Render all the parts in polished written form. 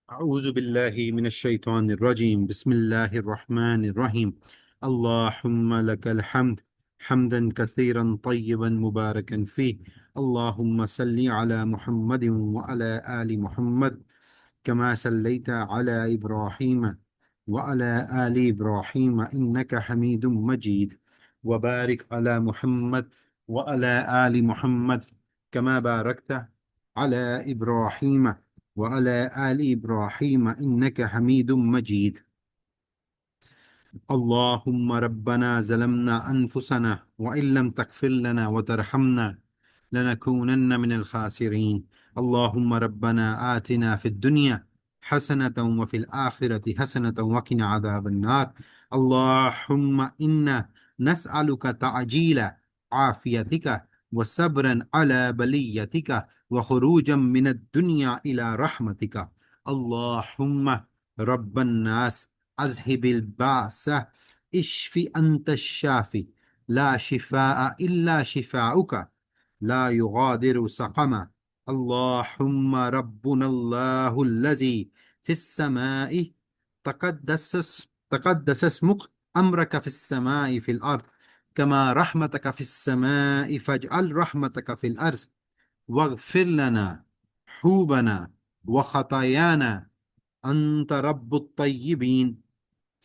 أعوذ بالله من الشيطان الرجيم. بسم الله الرحمن الرحيم. اللهم لك الحمد حمدا كثيرا طيبا مباركا فيه. اللهم صل على محمد وعلى آل محمد كما صليت على إبراهيم وعلى آل إبراهيم إنك حميد مجيد، وبارك على محمد وعلى آل محمد كما باركت على إبراهيم وعلى آل إبراهيم إنك حميد مجيد. اللهم ربنا ظلمنا أنفسنا وإن لم تغفر لنا وترحمنا لنكونن من الخاسرين. اللهم ربنا آتنا في الدنيا حسنة وفي الآخرة حسنة وقنا عذاب النار. اللهم إنا نسألك تعجيل عافيتك وصبرا على بليتك وخروجا من الدنيا إلى رحمتك. اللهم رب الناس أذهب البأس اشف أنت الشافي لا شفاء إلا شفاؤك لا يغادر سقما. اللهم ربنا الله الذي في السماء تقدس اسمك، أمرك في السماء في الأرض كما رحمتك في السماء فاجعل رحمتك في الأرض واغفر لنا حوبنا وخطايانا أنت رب الطيبين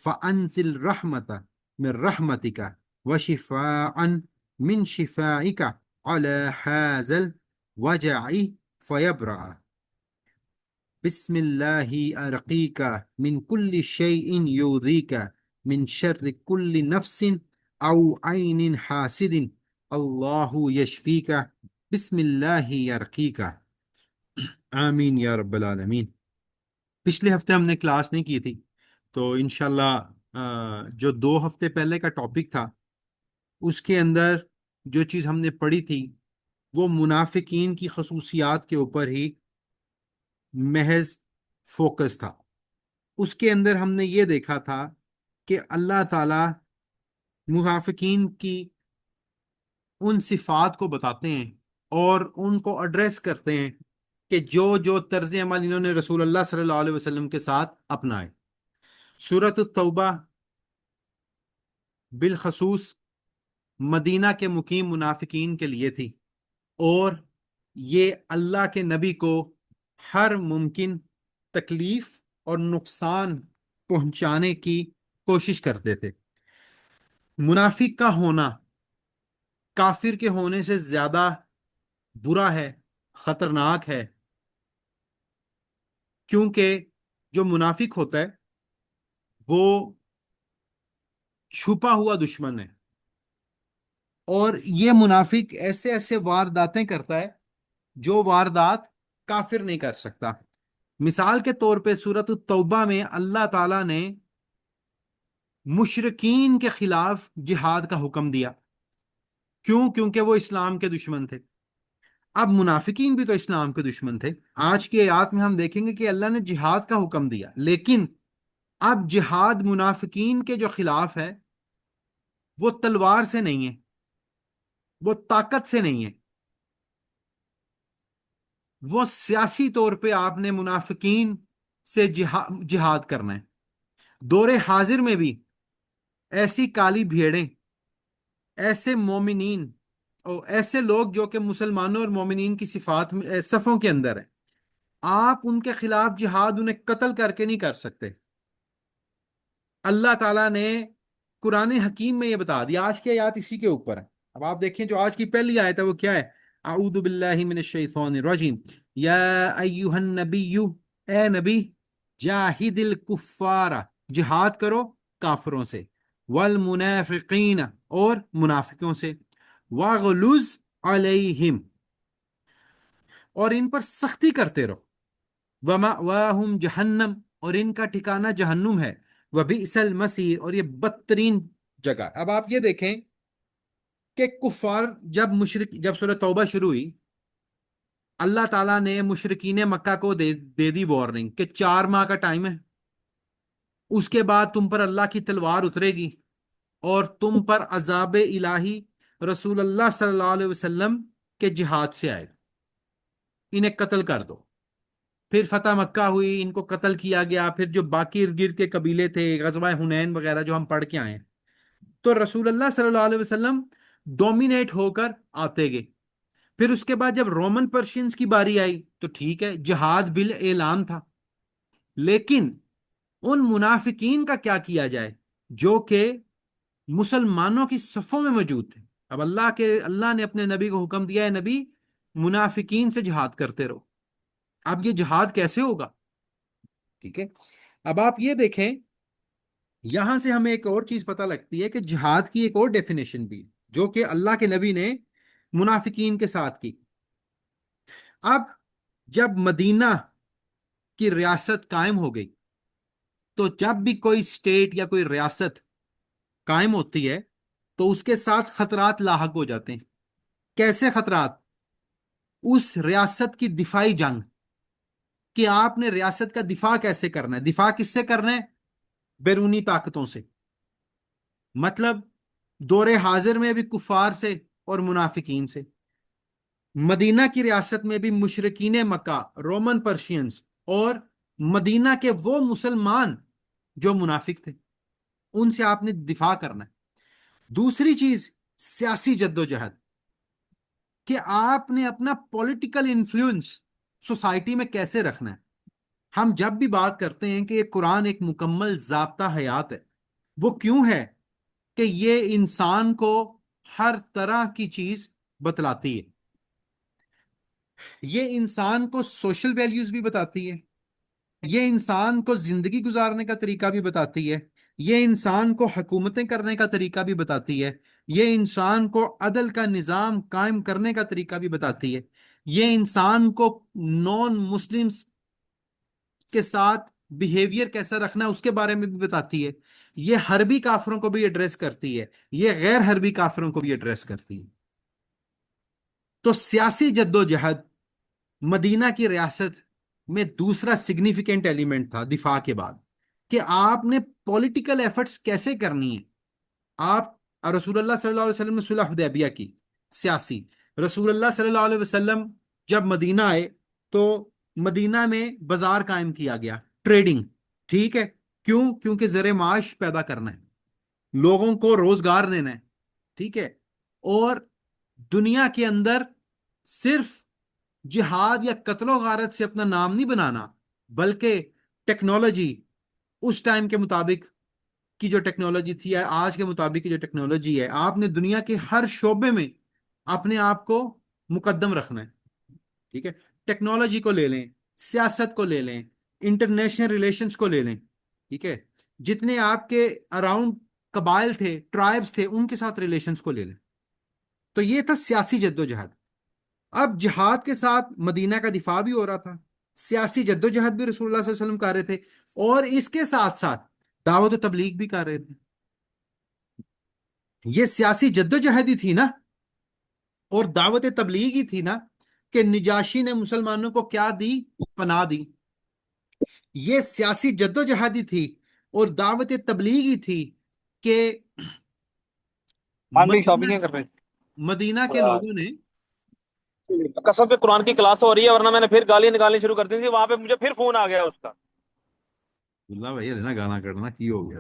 فأنزل رحمة من رحمتك وشفاء من شفائك على هذا الوجع فيبرأ. بسم الله أرقيك من كل شيء يؤذيك من شر كل نفس أو عين حاسد الله يشفيك بسم الله يرقيك. آمین یا رب العالمین. پچھلے ہفتے ہم نے کلاس نہیں کی تھی، تو انشاءاللہ جو 2 ہفتے پہلے کا ٹاپک تھا اس کے اندر جو چیز ہم نے پڑھی تھی وہ منافقین کی خصوصیات کے اوپر ہی محض فوکس تھا. اس کے اندر ہم نے یہ دیکھا تھا کہ اللہ تعالیٰ منافقین کی ان صفات کو بتاتے ہیں اور ان کو ایڈریس کرتے ہیں کہ جو طرز عمل انہوں نے رسول اللہ صلی اللہ علیہ وسلم کے ساتھ اپنائے. سورۃ التوبہ بالخصوص مدینہ کے مقیم منافقین کے لیے تھی، اور یہ اللہ کے نبی کو ہر ممکن تکلیف اور نقصان پہنچانے کی کوشش کرتے تھے. منافق کا ہونا کافر کے ہونے سے زیادہ برا ہے، خطرناک ہے، کیونکہ جو منافق ہوتا ہے وہ چھپا ہوا دشمن ہے، اور یہ منافق ایسے ایسے وارداتیں کرتا ہے جو واردات کافر نہیں کر سکتا. مثال کے طور پہ سورۃ التوبہ میں اللہ تعالیٰ نے مشرکین کے خلاف جہاد کا حکم دیا. کیوں؟ کیونکہ وہ اسلام کے دشمن تھے. اب منافقین بھی تو اسلام کے دشمن تھے. آج کی آیات میں ہم دیکھیں گے کہ اللہ نے جہاد کا حکم دیا، لیکن اب جہاد منافقین کے جو خلاف ہے وہ تلوار سے نہیں ہے، وہ طاقت سے نہیں ہے، وہ سیاسی طور پہ آپ نے منافقین سے جہاد کرنا ہے. دور حاضر میں بھی ایسی کالی بھیڑیں، ایسے مومنین اور ایسے لوگ جو کہ مسلمانوں اور مومنین کی صفوں کے اندر ہیں، آپ ان کے خلاف جہاد انہیں قتل کر کے نہیں کر سکتے. اللہ تعالیٰ نے قرآن حکیم میں یہ بتا دیا. آج کی آیات اسی کے اوپر ہے. اب آپ دیکھیں جو آج کی پہلی آیت ہے وہ کیا ہے؟ اعوذ باللہ من الشیطان الرجیم یا ایہا النبی، اے نبی، جاہد الکفار، جہاد کرو کافروں سے، والمنافقین، اور منافقوں سے، واغلظ علیہم، اور ان پر سختی کرتے رہو، ومأواہم جہنم، اور ان کا ٹھکانہ جہنم ہے، وبئس المصیر، اور یہ بدترین جگہ. اب آپ یہ دیکھیں کہ کفار جب سورہ توبہ شروع ہوئی، اللہ تعالیٰ نے مشرکین مکہ کو دے دی وارننگ کہ 4 ماہ کا ٹائم ہے، اس کے بعد تم پر اللہ کی تلوار اترے گی اور تم پر عذاب الہی رسول اللہ صلی اللہ علیہ وسلم کے جہاد سے آئے گا، انہیں قتل کر دو. پھر فتح مکہ ہوئی، ان کو قتل کیا گیا، پھر جو باقی ارد گرد کے قبیلے تھے، غزوہ حنین وغیرہ جو ہم پڑھ کے آئے ہیں، تو رسول اللہ صلی اللہ علیہ وسلم ڈومینیٹ ہو کر آتے گئے۔ پھر اس کے بعد جب رومن پرشینز کی باری آئی تو ٹھیک ہے، جہاد بل اعلان تھا، لیکن ان منافقین کا کیا کیا جائے جو کہ مسلمانوں کی صفوں میں موجود تھے؟ اب اللہ نے اپنے نبی کو حکم دیا ہے، نبی منافقین سے جہاد کرتے رہو۔ اب یہ جہاد کیسے ہوگا؟ ٹھیک ہے، اب آپ یہ دیکھیں، یہاں سے ہمیں ایک اور چیز پتہ لگتی ہے کہ جہاد کی ایک اور ڈیفینیشن بھی ہے، جو کہ اللہ کے نبی نے منافقین کے ساتھ کی۔ اب جب مدینہ کی ریاست قائم ہو گئی، تو جب بھی کوئی اسٹیٹ یا کوئی ریاست قائم ہوتی ہے تو اس کے ساتھ خطرات لاحق ہو جاتے ہیں۔ کیسے خطرات؟ اس ریاست کی دفاعی جنگ، کہ آپ نے ریاست کا دفاع کیسے کرنا ہے۔ دفاع کس سے کرنا ہے؟ بیرونی طاقتوں سے، مطلب دور حاضر میں بھی کفار سے اور منافقین سے۔ مدینہ کی ریاست میں بھی مشرکین مکہ، رومن پرشینز، اور مدینہ کے وہ مسلمان جو منافق تھے، ان سے آپ نے دفاع کرنا ہے۔ دوسری چیز، سیاسی جد و جہد، کہ آپ نے اپنا پولیٹیکل انفلوئنس سوسائٹی میں کیسے رکھنا ہے۔ ہم جب بھی بات کرتے ہیں کہ قرآن ایک مکمل ضابطہ حیات ہے، وہ کیوں ہے؟ کہ یہ انسان کو ہر طرح کی چیز بتلاتی ہے۔ یہ انسان کو سوشل ویلیوز بھی بتاتی ہے، یہ انسان کو زندگی گزارنے کا طریقہ بھی بتاتی ہے، یہ انسان کو حکومتیں کرنے کا طریقہ بھی بتاتی ہے، یہ انسان کو عدل کا نظام قائم کرنے کا طریقہ بھی بتاتی ہے، یہ انسان کو نان مسلمز کے ساتھ بیہیویئر کیسا رکھنا ہے اس کے بارے میں بھی بتاتی ہے، یہ حربی کافروں کو بھی ایڈریس کرتی ہے، یہ غیر حربی کافروں کو بھی ایڈریس کرتی ہے۔ تو سیاسی جد و جہد مدینہ کی ریاست میں دوسرا سگنیفیکنٹ ایلیمنٹ تھا دفاع کے بعد، کہ آپ نے پولیٹیکل ایفرٹس کیسے کرنی ہے۔ آپ رسول اللہ صلی اللہ علیہ وسلم نے صلح حدیبیہ کی، سیاسی۔ رسول اللہ صلی اللہ علیہ وسلم جب مدینہ آئے تو مدینہ میں بازار قائم کیا گیا، ٹریڈنگ، ٹھیک ہے، کیوں؟ کیونکہ زر معاش پیدا کرنا ہے، لوگوں کو روزگار دینا ہے، ٹھیک ہے، اور دنیا کے اندر صرف جہاد یا قتل و غارت سے اپنا نام نہیں بنانا، بلکہ ٹیکنالوجی، اس ٹائم کے مطابق کی جو ٹیکنالوجی تھی، آج کے مطابق کی جو ٹیکنالوجی ہے، آپ نے دنیا کے ہر شعبے میں اپنے آپ کو مقدم رکھنا ہے، ٹھیک ہے۔ ٹیکنالوجی کو لے لیں، سیاست کو لے لیں، انٹرنیشنل ریلیشنز کو لے لیں، ٹھیک ہے، جتنے آپ کے اراؤنڈ قبائل تھے، ٹرائبز تھے، ان کے ساتھ ریلیشنز کو لے لیں۔ تو یہ تھا سیاسی جد و جہد۔ اب جہاد کے ساتھ مدینہ کا دفاع بھی ہو رہا تھا، سیاسی جد و جہد بھی رسول اللہ صلی اللہ علیہ وسلم کر رہے تھے، اور اس کے ساتھ ساتھ دعوت و تبلیغ بھی کر رہے تھے۔ یہ سیاسی جد و جہد ہی تھی نا، اور دعوت تبلیغ ہی تھی نا، کہ نجاشی نے مسلمانوں کو کیا دی؟ پناہ دی۔ یہ سیاسی جد و جہد ہی تھی اور دعوت تبلیغ ہی تھی کہ آن بھی مدینہ شاپنگ کر رہے مدینہ کے ہیں۔ لوگوں نے، قسم پہ قرآن کی کلاس ہو رہی ہے، ورنہ میں نے پھر گالیاں نکالنی شروع کر دی تھی وہاں پہ، مجھے پھر فون آ گیا اس کا۔ اللہ بھائی نا گانا کٹنا کی ہو گیا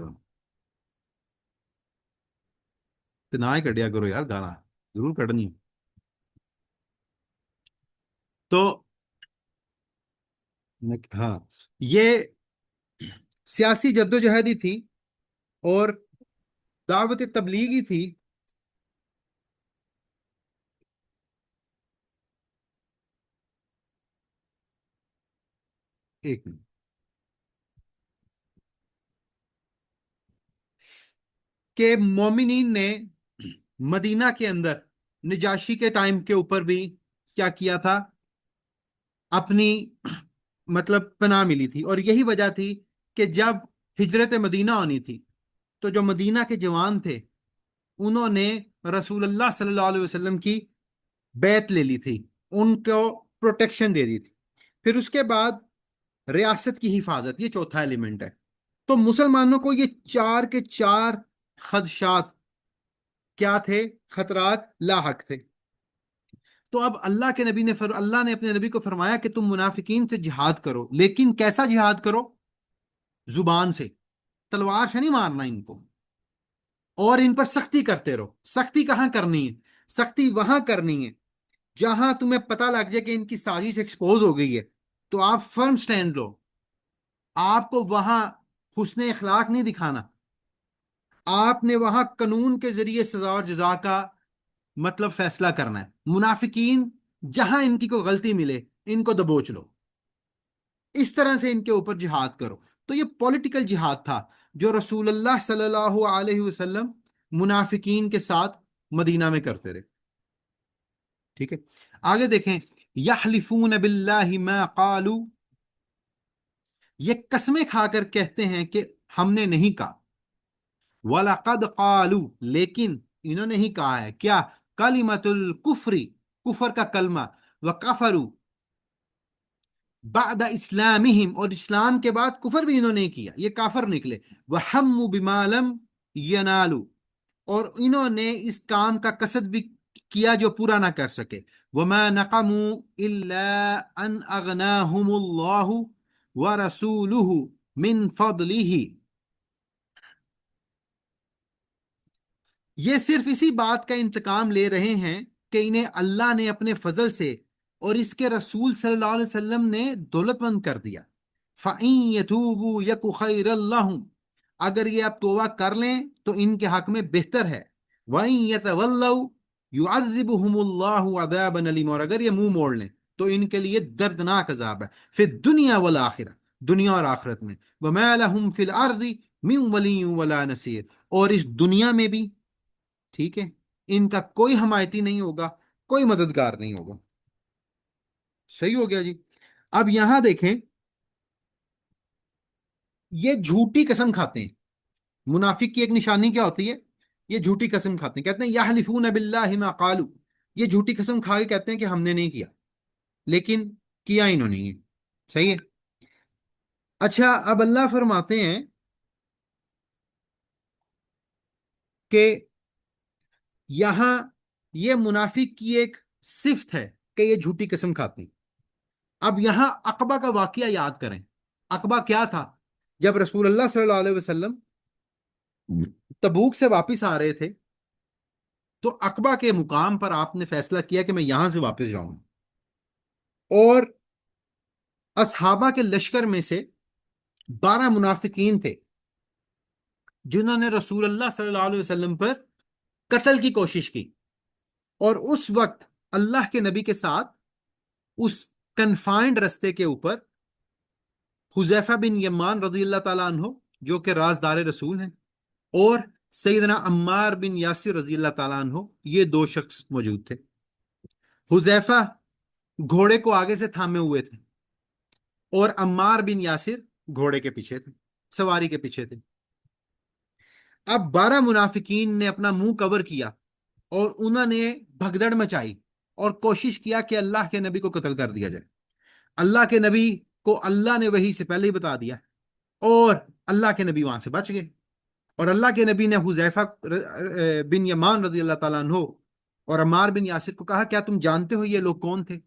تو نہ ہی کٹیا کرو یار، گانا ضرور کٹنی۔ تو ہاں، یہ سیاسی جد و جہد ہی تھی اور دعوت تبلیغ ہی تھی۔ ایک منٹ، کہ مومنین نے مدینہ کے اندر نجاشی کے ٹائم کے اوپر بھی کیا کیا تھا؟ اپنی مطلب پناہ ملی تھی، اور یہی وجہ تھی کہ جب ہجرت مدینہ ہونی تھی تو جو مدینہ کے جوان تھے انہوں نے رسول اللہ صلی اللہ علیہ وسلم کی بیعت لے لی تھی، ان کو پروٹیکشن دے دی تھی۔ پھر اس کے بعد ریاست کی حفاظت، یہ چوتھا ایلیمنٹ ہے۔ تو مسلمانوں کو یہ چار کے چار خدشات کیا تھے؟ خطرات لاحق تھے۔ تو اب اللہ نے اپنے نبی کو فرمایا کہ تم منافقین سے جہاد کرو، لیکن کیسا جہاد کرو؟ زبان سے، تلوار سے نہیں مارنا ان کو، اور ان پر سختی کرتے رہو۔ سختی کہاں کرنی ہے؟ سختی وہاں کرنی ہے جہاں تمہیں پتہ لگ جائے کہ ان کی سازش ایکسپوز ہو گئی ہے، تو آپ فرم سٹینڈ لو۔ آپ کو وہاں حسن اخلاق نہیں دکھانا، آپ نے وہاں قانون کے ذریعے سزا اور جزا کا مطلب فیصلہ کرنا ہے۔ منافقین جہاں ان کی کوئی غلطی ملے ان کو دبوچ لو، اس طرح سے ان کے اوپر جہاد کرو۔ تو یہ پولیٹیکل جہاد تھا جو رسول اللہ صلی اللہ علیہ وسلم منافقین کے ساتھ مدینہ میں کرتے رہے۔ ٹھیک ہے، آگے دیکھیں، یحلفون باللہ ما قالوا، یہ قسمیں کھا کر کہتے ہیں کہ ہم نے نہیں کہا۔ وَلَقَدْ قَالُوا، لیکن انہوں نے ہی کہا ہے کیا؟ کلمۃ الکفر، کفر کا کلمہ، وَکَفَرُوا بعد اسلامہم، اور اسلام کے بعد کفر بھی انہوں نے کیا، یہ کافر نکلے۔ وَحَمُّوا بِمَا لَمْ يَنَالُوا، اور انہوں نے اس کام کا قصد بھی کیا جو پورا نہ کر سکے۔ وَمَا نَقَمُوا إِلَّا أَنْ أَغْنَاهُمُ اللَّهُ وَرَسُولُهُ مِنْ فَضْلِهِ، یہ صرف اسی بات کا انتقام لے رہے ہیں کہ انہیں اللہ نے اپنے فضل سے اور اس کے رسول صلی اللہ علیہ وسلم نے دولت مند کر دیا۔ فَإِن يَتُوبُوا يَكُ خَيْرًا لَّهُمْ، اگر یہ اب توبہ کر لیں تو ان کے حق میں بہتر ہے۔ وَإِن يَتَوَلَّوْا يُعَذِّبُهُمُ اللَّهُ عَذَابًا أَلِيمًا، اور اگر یہ منہ موڑ لیں تو ان کے لیے دردناک عذاب ہے، فی الدنیا والآخرہ، دنیا اور آخرت میں۔ وَمَا لَهُمْ فِي الْأَرْضِ مِن وَلِيٍّ وَلَا نَصِيرٍ، اور اس دنیا میں بھی، ٹھیک ہے، ان کا کوئی حمایتی نہیں ہوگا، کوئی مددگار نہیں ہوگا۔ صحیح ہو گیا جی۔ اب یہاں دیکھیں، یہ جھوٹی قسم کھاتے ہیں۔ منافق کی ایک نشانی کیا ہوتی ہے؟ یہ جھوٹی قسم کھاتے ہیں، کہتے ہیں یحلفون باللہ ما قالوا، یہ جھوٹی قسم کھا کے کہتے ہیں کہ ہم نے نہیں کیا، لیکن کیا انہوں نے۔ صحیح ہے۔ اچھا، اب اللہ فرماتے ہیں کہ یہاں یہ منافق کی ایک صفت ہے کہ یہ جھوٹی قسم کھاتے ہیں۔ اب یہاں عقبہ کا واقعہ یاد کریں۔ عقبہ کیا تھا؟ جب رسول اللہ صلی اللہ علیہ وسلم تبوک سے واپس آ رہے تھے تو عقبہ کے مقام پر آپ نے فیصلہ کیا کہ میں یہاں سے واپس جاؤں، اور اصحابہ کے لشکر میں سے 12 منافقین تھے جنہوں نے رسول اللہ صلی اللہ علیہ وسلم پر قتل کی کوشش کی، اور اس وقت اللہ کے نبی کے ساتھ اس کنفائنڈ رستے کے اوپر حذیفہ بن یمان رضی اللہ تعالیٰ عنہ جو کہ رازدار رسول ہیں، اور سیدنا عمار بن یاسر رضی اللہ تعالیٰ عنہ، یہ 2 شخص موجود تھے۔ حذیفہ گھوڑے کو آگے سے تھامے ہوئے تھے، اور عمار بن یاسر گھوڑے کے پیچھے تھے، سواری کے پیچھے تھے۔ اب 12 منافقین نے اپنا منہ کور کیا اور انہوں نے بھگدڑ مچائی اور کوشش کیا کہ اللہ کے نبی کو قتل کر دیا جائے۔ اللہ کے نبی کو اللہ نے وحی سے پہلے ہی بتا دیا، اور اللہ کے نبی وہاں سے بچ گئے۔ اور اللہ کے نبی نے حذیفہ بن یمان رضی اللہ تعالیٰ عنہ اور عمار بن یاسر کو کہا کیا تم جانتے ہو یہ لوگ کون تھے؟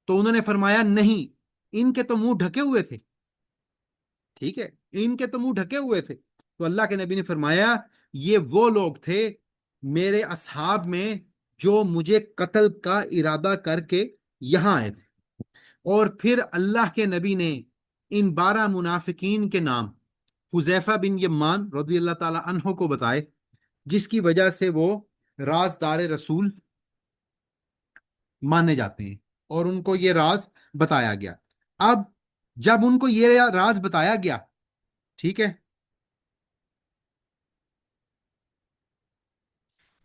تو انہوں نے فرمایا نہیں، ان کے تو منہ ڈھکے ہوئے تھے۔ ٹھیک ہے، ان کے تو منہ ڈھکے ہوئے تھے۔ تو اللہ کے نبی نے فرمایا یہ وہ لوگ تھے میرے اصحاب میں جو مجھے قتل کا ارادہ کر کے یہاں آئے تھے۔ اور پھر اللہ کے نبی نے ان 12 منافقین کے نام حذیفہ بن یمان رضی اللہ تعالی عنہ کو بتائے، جس کی وجہ سے وہ رازدار رسول مانے جاتے ہیں، اور ان کو یہ راز بتایا گیا۔ اب جب ان کو یہ راز بتایا گیا، ٹھیک ہے،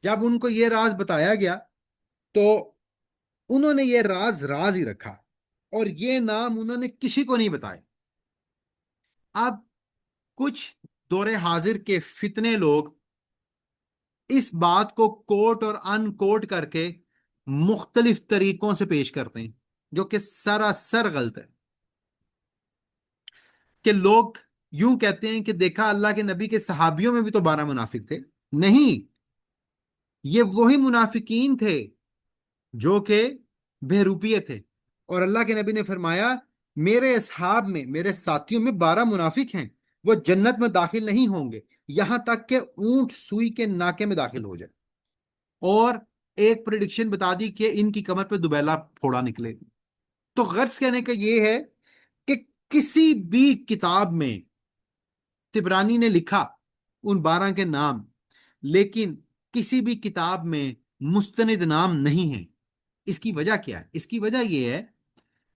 جب ان کو یہ راز بتایا گیا تو انہوں نے یہ راز ہی رکھا، اور یہ نام انہوں نے کسی کو نہیں بتائے۔ اب کچھ دور حاضر کے فتنے لوگ اس بات کو کوٹ اور ان کوٹ کر کے مختلف طریقوں سے پیش کرتے ہیں، جو کہ سراسر غلط ہے۔ کہ لوگ یوں کہتے ہیں کہ دیکھا اللہ کے نبی کے صحابیوں میں بھی تو 12 منافق تھے۔ نہیں، یہ وہی منافقین تھے جو کہ بہروپیے تھے، اور اللہ کے نبی نے فرمایا میرے اصحاب میں، میرے ساتھیوں میں 12 منافق ہیں، وہ جنت میں داخل نہیں ہوں گے یہاں تک کہ اونٹ سوئی کے ناکے میں داخل ہو جائے۔ اور ایک پریڈکشن بتا دی کہ ان کی کمر پہ دوبیلا پھوڑا نکلے۔ تو غرض کہنے کا یہ ہے کہ کسی بھی کتاب میں تبرانی نے لکھا ان 12 کے نام، لیکن کسی بھی کتاب میں مستند نام نہیں ہے۔ اس کی وجہ کیا ہے؟ اس کی وجہ یہ ہے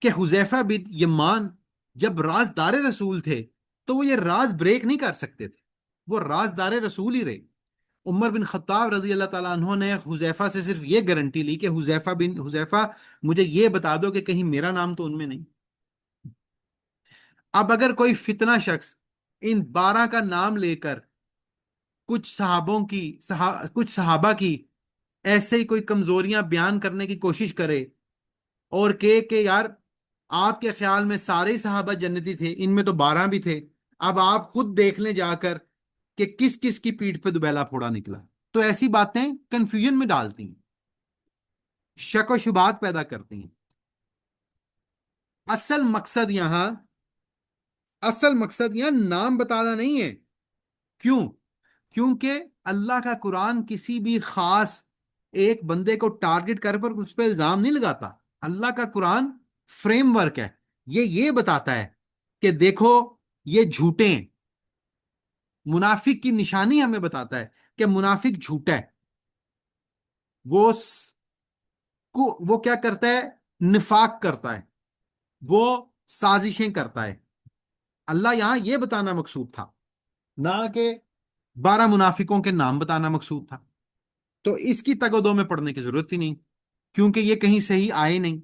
کہ حذیفہ بن یمان جب رازدار رسول تھے تو وہ یہ راز بریک نہیں کر سکتے تھے، وہ رازدار رسول ہی رہے۔ عمر بن خطاب رضی اللہ تعالیٰ عنہ نے حذیفہ سے صرف یہ گارنٹی لی کہ حذیفہ مجھے یہ بتا دو کہ کہیں میرا نام تو ان میں نہیں۔ اب اگر کوئی فتنہ شخص ان 12 کا نام لے کر کچھ صحابہ کی ایسے ہی کوئی کمزوریاں بیان کرنے کی کوشش کرے اور کہ یار آپ کے خیال میں سارے ہی صحابہ جنتی تھے، ان میں تو 12 بھی تھے، اب آپ خود دیکھ لیں جا کر کہ کس کس کی پیٹھ پہ دوبیلا پھوڑا نکلا، تو ایسی باتیں کنفیوژن میں ڈالتی ہیں، شک و شبہات پیدا کرتی ہیں۔ اصل مقصد یہاں نام بتانا نہیں ہے۔ کیوں؟ کیونکہ اللہ کا قرآن کسی بھی خاص ایک بندے کو ٹارگٹ کر پر اس پہ الزام نہیں لگاتا۔ اللہ کا قرآن فریم ورک ہے، یہ بتاتا ہے کہ دیکھو یہ جھوٹے ہیں۔ منافق کی نشانی ہمیں بتاتا ہے کہ منافق جھوٹا ہے، وہ کیا کرتا ہے؟ نفاق کرتا ہے، وہ سازشیں کرتا ہے۔ اللہ یہاں یہ بتانا مقصود تھا، نہ کہ 12 منافقوں کے نام بتانا مقصود تھا۔ تو اس کی تگ و دو میں پڑھنے کی ضرورت ہی نہیں، کیونکہ یہ کہیں صحیح آئے نہیں۔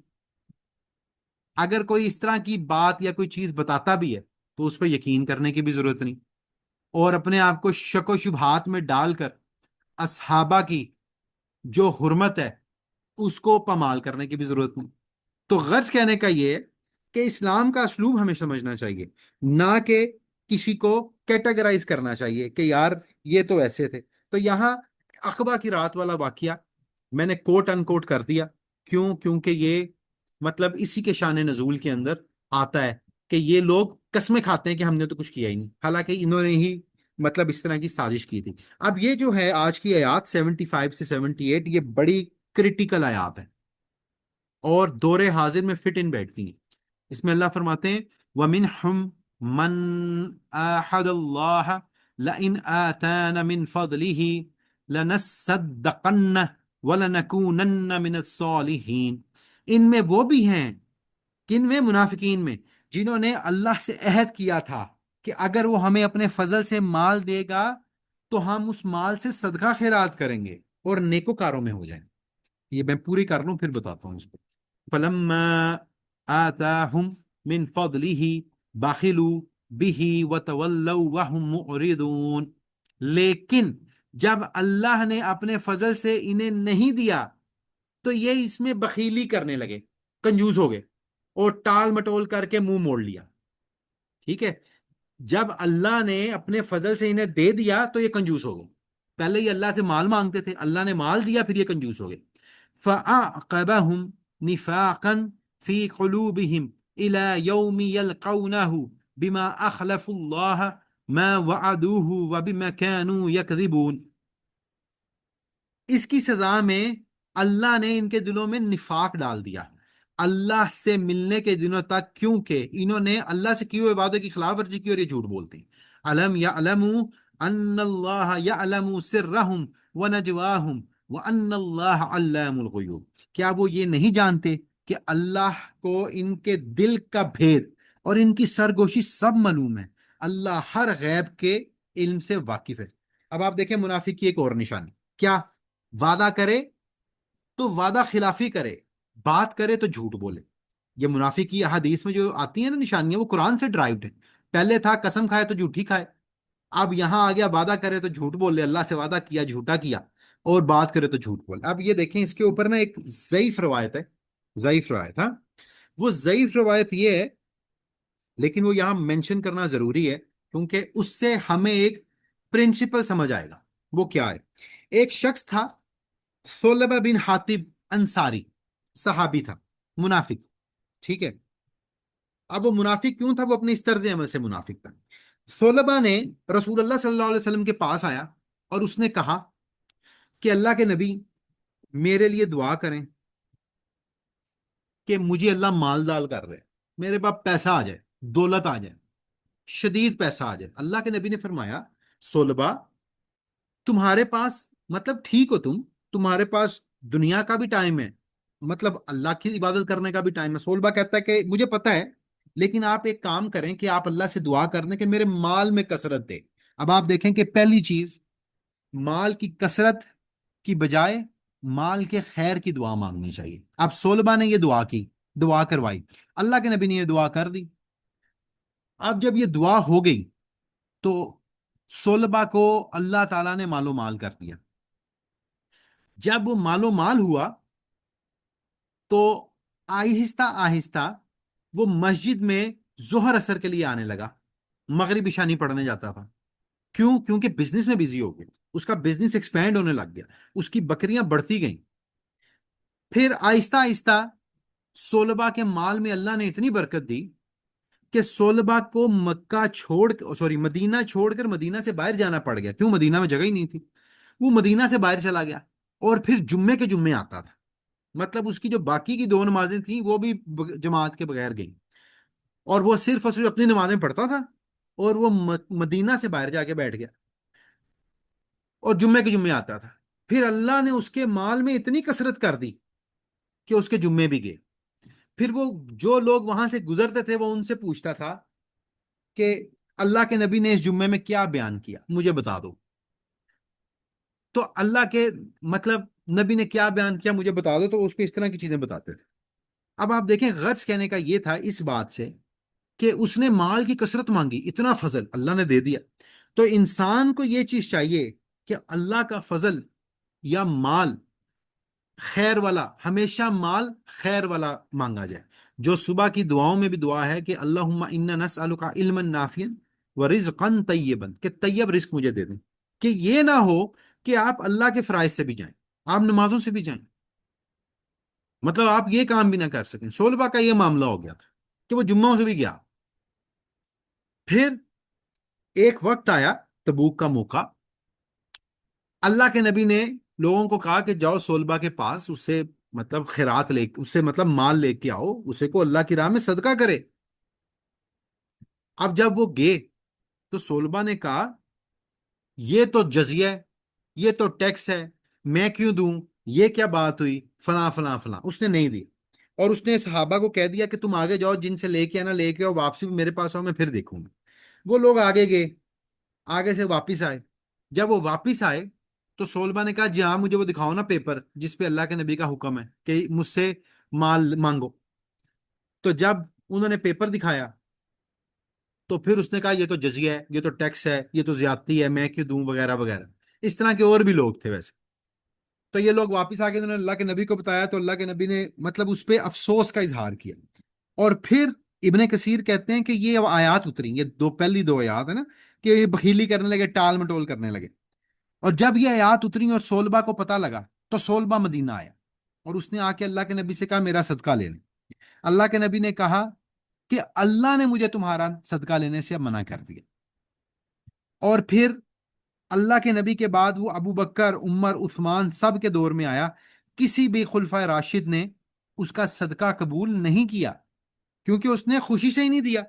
اگر کوئی اس طرح کی بات یا کوئی چیز بتاتا بھی ہے تو اس پہ یقین کرنے کی بھی ضرورت نہیں، اور اپنے آپ کو شک و شبہات میں ڈال کر اصحابہ کی جو حرمت ہے اس کو پامال کرنے کی بھی ضرورت نہیں۔ تو غرض کہنے کا یہ ہے کہ اسلام کا اسلوب ہمیں سمجھنا چاہیے، نہ کہ کسی کو کیٹیگرائز کرنا چاہیے کہ یار یہ تو ایسے تھے۔ تو یہاں عقبہ کی رات والا واقعہ میں نے کوٹ ان کوٹ کر دیا، کیونکہ یہ مطلب اسی کے شان نزول کے اندر آتا ہے کہ یہ لوگ قسمیں کھاتے ہیں کہ ہم نے تو کچھ کیا ہی نہیں، حالانکہ انہوں نے ہی مطلب اس طرح کی سازش کی تھی۔ اب یہ جو ہے آج کی آیات 75 سے 78، یہ بڑی کریٹیکل آیات ہے اور دور حاضر میں فٹ ان بیٹھتی ہیں۔ اس میں اللہ فرماتے ہیں وَمِنْهُمْ مَنْ آحَدَ اللَّهَ لَئِنْ آتَانَ مِنْ فَضْلِهِ لَنَصَّدَّقَنَّ وَلَنَكُونَنَّ مِنَ الصَّالِحِينَ۔ ان میں وہ بھی ہیں، کن میں؟ منافقین میں، جنہوں نے اللہ سے عہد کیا تھا کہ اگر وہ ہمیں اپنے فضل سے مال دے گا تو ہم اس مال سے صدقہ خیرات کریں گے اور نیکوکاروں میں ہو جائیں۔ یہ میں پوری کر لوں پھر بتاتا ہوں اس کو۔ فَلَمَّا آتَاهُمْ مِنْ فَضْلِهِ بَخِلُوا بِهِ وَتَوَلَّوْا وَهُمْ مُعْرِضُونَ، لیکن جب اللہ نے اپنے فضل سے انہیں نہیں دیا تو یہ اس میں بخیلی کرنے لگے، کنجوس ہو گئے اور ٹال مٹول کر کے منہ موڑ لیا۔ ٹھیک ہے، جب اللہ نے اپنے فضل سے انہیں دے دیا تو یہ کنجوس ہو گئے۔ پہلے یہ اللہ سے مال مانگتے تھے، اللہ نے مال دیا، پھر یہ کنجوس ہو گئے۔ فَأَعْقَبَهُمْ نِفَاقًا فِي قُلُوبِهِمْ إِلَى يَوْمِ يَلْقَوْنَهُ بِمَا أَخْلَفُوا اللَّهَ مَا وَعَدُوهُ وَبِمَا كَانُوا يَكْذِبُونَ۔ اس کی سزا میں اللہ نے ان کے دلوں میں نفاق ڈال دیا اللہ سے ملنے کے دنوں تک، کیونکہ انہوں نے اللہ سے کی ہوئے وعدے کی خلاف ورزی کی اور یہ جھوٹ بولتے ہیں۔ الم یعلموا ان اللہ یعلم سرهم ونجواهم وان اللہ علام الغیوب، کیا وہ یہ نہیں جانتے کہ اللہ کو ان کے دل کا بھید اور ان کی سرگوشی سب معلوم ہے؟ اللہ ہر غیب کے علم سے واقف ہے۔ اب آپ دیکھیں منافق کی ایک اور نشانی کیا؟ وعدہ کرے تو وعدہ خلافی کرے، بات کرے تو جھوٹ بولے۔ یہ منافق کی احادیث میں جو آتی ہیں نا نشانیاں، وہ قرآن سے ڈرائیوڈ ہیں۔ پہلے تھا قسم کھائے تو جھوٹی کھائے، اب یہاں آ گیا وعدہ کرے تو جھوٹ بولے، اللہ سے وعدہ کیا جھوٹا کیا، اور بات کرے تو جھوٹ بولے۔ اب یہ دیکھیں اس کے اوپر نا ایک ضعیف روایت ہے، ضعیف روایت، ہاں وہ ضعیف روایت یہ ہے، لیکن وہ یہاں مینشن کرنا ضروری ہے کیونکہ اس سے ہمیں ایک پرنسپل سمجھ آئے گا۔ وہ کیا ہے؟ ایک شخص تھا ثعلبہ بن حاتب انصاری، صحابی تھا، منافق. ٹھیک ہے. اب وہ منافق کیوں تھا؟ وہ اپنے اس طرز عمل سے منافق تھا. صلبہ نے رسول اللہ صلی اللہ علیہ وسلم کے پاس آیا اور اس نے کہا کہ اللہ کے نبی میرے لیے دعا کریں کہ مجھے اللہ مالدار کر دے، میرے پاس پیسہ آ جائے، دولت آ جائے، شدید پیسہ آ جائے. اللہ کے نبی نے فرمایا صلبہ تمہارے پاس مطلب ٹھیک ہو تمہارے پاس دنیا کا بھی ٹائم ہے، مطلب اللہ کی عبادت کرنے کا بھی ٹائم ہے. صلبہ کہتا ہے کہ مجھے پتا ہے، لیکن آپ ایک کام کریں کہ آپ اللہ سے دعا کر دیں کہ میرے مال میں کثرت دے. اب آپ دیکھیں کہ پہلی چیز، مال کی کثرت کی بجائے مال کے خیر کی دعا مانگنی چاہیے. اب صلبہ نے یہ دعا کی، دعا کروائی، اللہ کے نبی نے یہ دعا کر دی. اب جب یہ دعا ہو گئی تو صلبہ کو اللہ تعالیٰ نے مال و مال کر دیا. جب وہ مال و مال ہوا تو آہستہ آہستہ وہ مسجد میں ظہر اثر کے لیے آنے لگا، مغرب عشاء نہیں پڑھنے جاتا تھا. کیوں؟ کیونکہ بزنس میں بزی ہو گیا، اس کا بزنس ایکسپینڈ ہونے لگ گیا، اس کی بکریاں بڑھتی گئیں. پھر آہستہ آہستہ صلبہ کے مال میں اللہ نے اتنی برکت دی کہ صلبہ کو مکہ چھوڑ سوری مدینہ چھوڑ کر مدینہ سے باہر جانا پڑ گیا. کیوں؟ مدینہ میں جگہ ہی نہیں تھی. وہ مدینہ سے باہر چلا گیا اور پھر جمعے کے جمعے آتا تھا. مطلب اس کی جو باقی کی 2 نمازیں تھیں وہ بھی جماعت کے بغیر گئیں، اور وہ صرف اور صرف اپنی نمازیں پڑھتا تھا اور وہ مدینہ سے باہر جا کے بیٹھ گیا اور جمعے کے جمعے آتا تھا. پھر اللہ نے اس کے مال میں اتنی کثرت کر دی کہ اس کے جمعے بھی گئے. پھر وہ جو لوگ وہاں سے گزرتے تھے وہ ان سے پوچھتا تھا کہ اللہ کے نبی نے اس جمعے میں کیا بیان کیا، مجھے بتا دو. تو اللہ کے مطلب نبی نے کیا بیان کیا مجھے بتا دو، تو اس کو اس طرح کی چیزیں بتاتے تھے. اب آپ دیکھیں غرض کہنے کا یہ تھا اس بات سے کہ اس نے مال کی کثرت مانگی، اتنا فضل اللہ نے دے دیا. تو انسان کو یہ چیز چاہیے کہ اللہ کا فضل یا مال خیر والا، ہمیشہ مال خیر والا مانگا جائے. جو صبح کی دعاؤں میں بھی دعا ہے کہ اللہم انا نسألک علما نافعا ورزقا طیبا، کہ طیب رزق مجھے دے دیں. کہ یہ نہ ہو کہ آپ اللہ کے فرائض سے بھی جائیں، آپ نمازوں سے بھی جائیں، مطلب آپ یہ کام بھی نہ کر سکیں. صلبہ کا یہ معاملہ ہو گیا تھا کہ وہ جمعوں سے بھی گیا. پھر ایک وقت آیا تبوک کا موقع، اللہ کے نبی نے لوگوں کو کہا کہ جاؤ صلبہ کے پاس، اس سے مطلب خیرات لے، اس سے مطلب مال لے کے آؤ، اسے کو اللہ کی راہ میں صدقہ کرے. اب جب وہ گئے تو صلبہ نے کہا یہ تو جزیہ ہے، یہ تو ٹیکس ہے، میں کیوں دوں، یہ کیا بات ہوئی، فلاں فلاں فلاں. اس نے نہیں دی اور اس نے صحابہ کو کہہ دیا کہ تم آگے جاؤ، جن سے لے کے آنا لے کے آؤ، واپسی بھی میرے پاس آؤ، میں پھر دیکھوں گا. وہ لوگ آگے گئے، آگے سے واپس آئے. جب وہ واپس آئے تو صلبہ نے کہا جی ہاں مجھے وہ دکھاؤ نا پیپر جس پہ اللہ کے نبی کا حکم ہے کہ مجھ سے مال مانگو. تو جب انہوں نے پیپر دکھایا تو پھر اس نے کہا یہ تو جزیہ ہے، یہ تو ٹیکس ہے، یہ تو زیادتی ہے، میں کیوں دوں، وغیرہ وغیرہ. اس طرح کے اور بھی لوگ تھے ویسے. تو یہ لوگ واپس آ کے انہوں نے اللہ کے نبی کو بتایا تو اللہ کے نبی نے مطلب اس پہ افسوس کا اظہار کیا. اور پھر ابن کثیر کہتے ہیں کہ یہ آیات اتری، یہ پہلی 2 آیات ہے نا، کہ یہ بخیلی کرنے لگے، ٹال مٹول کرنے لگے. اور جب یہ آیات اتری اور صلبہ کو پتہ لگا تو صلبہ مدینہ آیا اور اس نے آ کے اللہ کے نبی سے کہا میرا صدقہ لے لیں. اللہ کے نبی نے کہا کہ اللہ نے مجھے تمہارا صدقہ لینے سے اب منع کر دیا. اور پھر اللہ کے نبی کے بعد وہ ابو بکر، عمر، عثمان سب کے دور میں آیا، کسی بھی خلفۂ راشد نے اس کا صدقہ قبول نہیں کیا کیونکہ اس نے خوشی سے ہی نہیں دیا.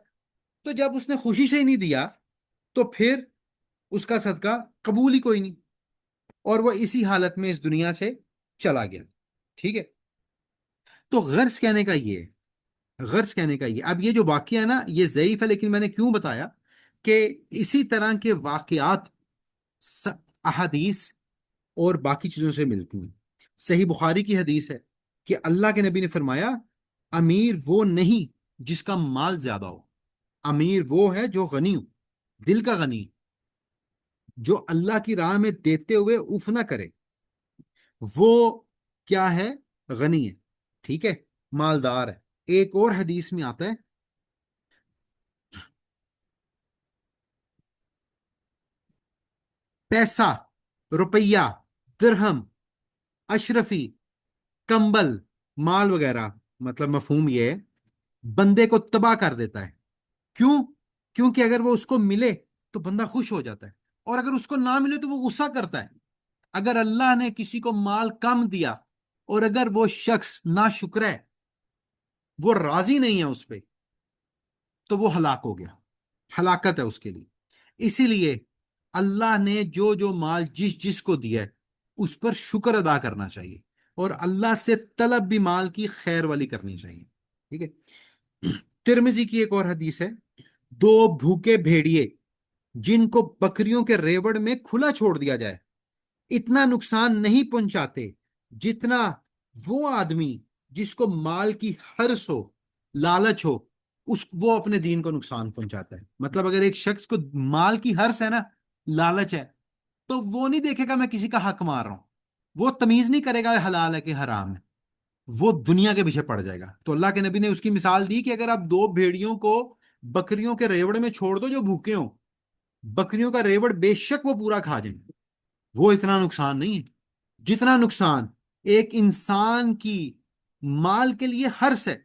تو جب اس نے خوشی سے ہی نہیں دیا تو پھر اس کا صدقہ قبول ہی کوئی نہیں، اور وہ اسی حالت میں اس دنیا سے چلا گیا. ٹھیک ہے. تو غرض کہنے کا یہ غرض کہنے کا یہ اب یہ جو واقعہ ہے نا یہ ضعیف ہے، لیکن میں نے کیوں بتایا کہ اسی طرح کے واقعات احادیث اور باقی چیزوں سے ملتی ہیں. صحیح بخاری کی حدیث ہے کہ اللہ کے نبی نے فرمایا امیر وہ نہیں جس کا مال زیادہ ہو، امیر وہ ہے جو غنی ہو، دل کا غنی، جو اللہ کی راہ میں دیتے ہوئے اف نہ کرے، وہ کیا ہے؟ غنی ہے. ٹھیک ہے، مالدار ہے. ایک اور حدیث میں آتا ہے پیسہ، روپیہ، درہم، اشرفی، کمبل، مال وغیرہ مطلب مفہوم یہ ہے، بندے کو تباہ کر دیتا ہے۔ کیوں؟ کیونکہ اگر وہ اس کو ملے تو بندہ خوش ہو جاتا ہے، اور اگر اس کو نہ ملے تو وہ غصہ کرتا ہے۔ اگر اللہ نے کسی کو مال کم دیا اور اگر وہ شخص ناشکر ہے، وہ راضی نہیں ہے اس پہ، تو وہ ہلاک ہو گیا، ہلاکت ہے اس کے لیے۔ اسی لیے اللہ نے جو جو مال جس جس کو دیا ہے اس پر شکر ادا کرنا چاہیے، اور اللہ سے طلب بھی مال کی خیر والی کرنی چاہیے، ٹھیک ہے۔ ترمذی کی ایک اور حدیث ہے، دو بھوکے بھیڑیے جن کو بکریوں کے ریوڑ میں کھلا چھوڑ دیا جائے اتنا نقصان نہیں پہنچاتے جتنا وہ آدمی جس کو مال کی ہرس ہو، لالچ ہو، وہ اپنے دین کو نقصان پہنچاتا ہے۔ مطلب اگر ایک شخص کو مال کی ہرس ہے نا، لالچ ہے، تو وہ نہیں دیکھے گا میں کسی کا حق مار رہا ہوں، وہ تمیز نہیں کرے گا حلال ہے کہ حرام ہے، وہ دنیا کے پیچھے پڑ جائے گا۔ تو اللہ کے نبی نے اس کی مثال دی کہ اگر آپ دو بھیڑیوں کو بکریوں کے ریوڑ میں چھوڑ دو جو بھوکے ہوں، بکریوں کا ریوڑ بے شک وہ پورا کھا جائیں، وہ اتنا نقصان نہیں ہے جتنا نقصان ایک انسان کی مال کے لیے ہرس ہے۔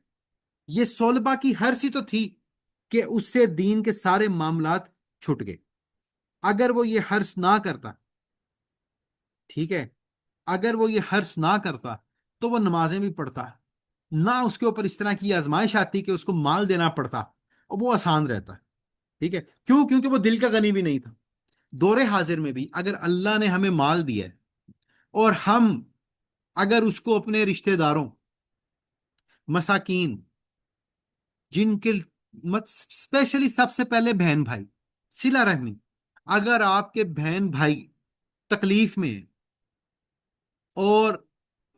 یہ صلبہ کی ہرس ہی تو تھی کہ اس سے دین کے سارے معاملات چھٹ گئے۔ اگر وہ یہ ہرس نہ کرتا، ٹھیک ہے، اگر وہ یہ ہرس نہ کرتا تو وہ نمازیں بھی پڑھتا، نہ اس کے اوپر اس طرح کی آزمائش آتی کہ اس کو مال دینا پڑتا، اور وہ آسان رہتا، ٹھیک ہے۔ کیوں؟ کیونکہ وہ دل کا غنی بھی نہیں تھا۔ دور حاضر میں بھی اگر اللہ نے ہمیں مال دیا ہے اور ہم اگر اس کو اپنے رشتہ داروں، مساکین، جن کے اسپیشلی سب سے پہلے بہن بھائی، صلہ رحمی، اگر آپ کے بہن بھائی تکلیف میں ہیں اور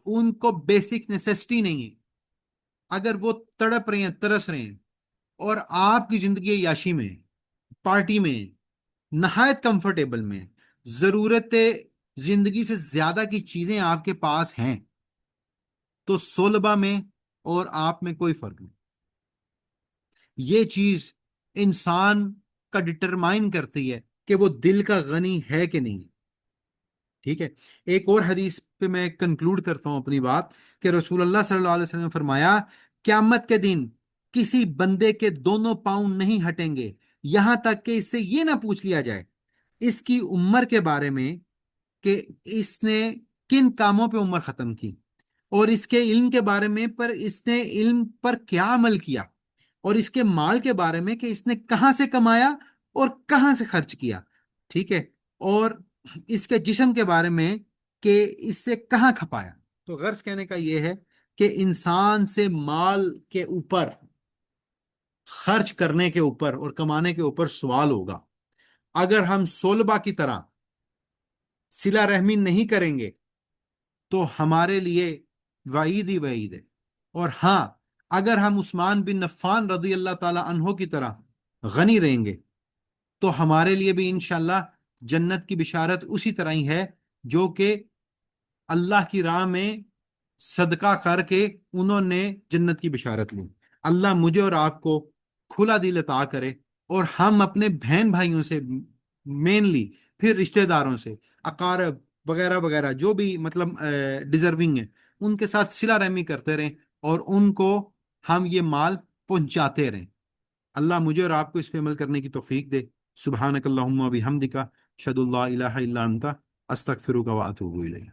ان کو بیسک نیسیسٹی نہیں ہے، اگر وہ تڑپ رہے ہیں، ترس رہے ہیں، اور آپ کی زندگی عیاشی میں، پارٹی میں، نہایت کمفرٹیبل میں، ضرورت زندگی سے زیادہ کی چیزیں آپ کے پاس ہیں، تو صلبہ میں اور آپ میں کوئی فرق نہیں۔ یہ چیز انسان کا ڈٹرمائن کرتی ہے کہ وہ دل کا غنی ہے کہ نہیں، ٹھیک ہے۔ ایک اور حدیث پہ میں کنکلوڈ کرتا ہوں اپنی بات، کہ رسول اللہ صلی اللہ علیہ وسلم نے فرمایا، قیامت کے دن کسی بندے کے دونوں پاؤں نہیں ہٹیں گے یہاں تک کہ اس سے یہ نہ پوچھ لیا جائے اس کی عمر کے بارے میں کہ اس نے کن کاموں پہ عمر ختم کی، اور اس کے علم کے بارے میں پر اس نے علم پر کیا عمل کیا، اور اس کے مال کے بارے میں کہ اس نے کہاں سے کمایا اور کہاں سے خرچ کیا، ٹھیک ہے، اور اس کے جسم کے بارے میں کہ اس سے کہاں کھپایا۔ تو غرض کہنے کا یہ ہے کہ انسان سے مال کے اوپر، خرچ کرنے کے اوپر اور کمانے کے اوپر سوال ہوگا۔ اگر ہم صلبہ کی طرح صلہ رحمی نہیں کریں گے تو ہمارے لیے وعید ہی وعید ہے، اور ہاں، اگر ہم عثمان بن عفان رضی اللہ تعالی عنہ کی طرح غنی رہیں گے تو ہمارے لیے بھی انشاءاللہ جنت کی بشارت اسی طرح ہی ہے جو کہ اللہ کی راہ میں صدقہ کر کے انہوں نے جنت کی بشارت لی۔ اللہ مجھے اور آپ کو کھلا دل عطا کرے، اور ہم اپنے بہن بھائیوں سے، مینلی پھر رشتہ داروں سے، اقارب وغیرہ وغیرہ جو بھی مطلب ڈیزرونگ ہیں، ان کے ساتھ صلہ رحمی کرتے رہیں اور ان کو ہم یہ مال پہنچاتے رہیں۔ اللہ مجھے اور آپ کو اس پہ عمل کرنے کی توفیق دے۔ سبحانک اللہم و بحمدک، اشہد ان لا الہ الا انت، استغفرک و اتوب الیک۔